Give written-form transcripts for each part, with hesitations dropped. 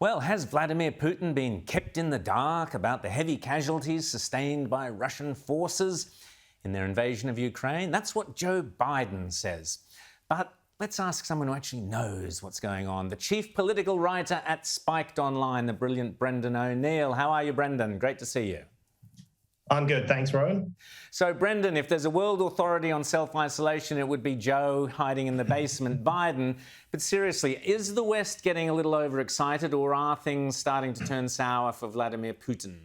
Well, has Vladimir Putin been kept in the dark about the heavy casualties sustained by Russian forces in their invasion of Ukraine? That's what Joe Biden says. But let's ask someone who actually knows what's going on. The chief political writer at Spiked Online, the brilliant Brendan O'Neill. How are you, Brendan? Great to see you. I'm good, thanks, Rowan. So, Brendan, if there's a world authority on self-isolation, it would be Joe hiding in the basement, Biden. But seriously, is the West getting a little overexcited, or are things starting to turn sour for Vladimir Putin?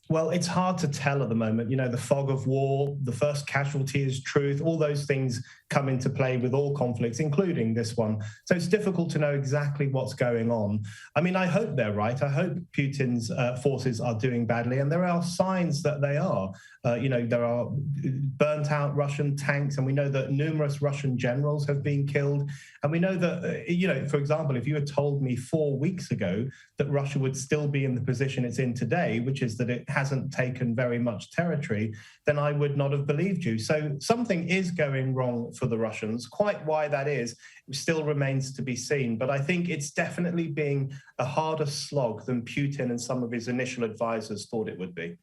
Well, it's hard to tell at the moment. You know, the fog of war, the first casualty is truth, all those things come into play with all conflicts, including this one. So it's difficult to know exactly what's going on. I mean, I hope they're right. I hope Putin's forces are doing badly, and there are signs that they are. There are burnt out Russian tanks, and we know that numerous Russian generals have been killed. And we know that, for example, if you had told me 4 weeks ago that Russia would still be in the position it's in today, which is that it hasn't taken very much territory, then I would not have believed you. So something is going wrong for the Russians. Quite why that is still remains to be seen. But I think it's definitely being a harder slog than Putin and some of his initial advisors thought it would be.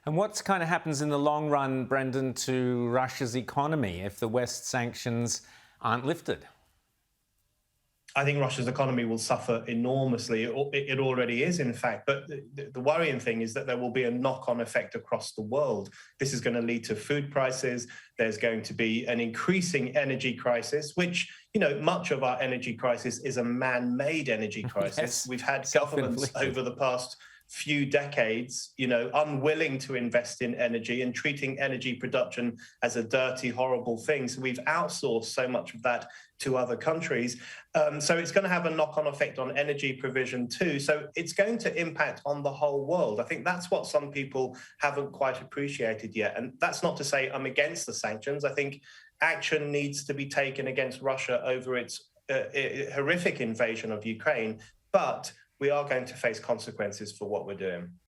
And what kind of happens in the long run, Brendan, to Russia's economy if the West sanctions aren't lifted? I think Russia's economy will suffer enormously. It already is, in fact. But the worrying thing is that there will be a knock-on effect across the world. This is going to lead to food prices. There's going to be an increasing energy crisis, which, much of our energy crisis is a man-made energy crisis. Yes. We've had governments over the past few decades, unwilling to invest in energy and treating energy production as a dirty, horrible thing. So we've outsourced so much of that to other countries. So it's going to have a knock-on effect on energy provision too. So it's going to impact on the whole world. I think that's what some people haven't quite appreciated yet. And that's not to say I'm against the sanctions. I think action needs to be taken against Russia over its horrific invasion of Ukraine. But we are going to face consequences for what we're doing.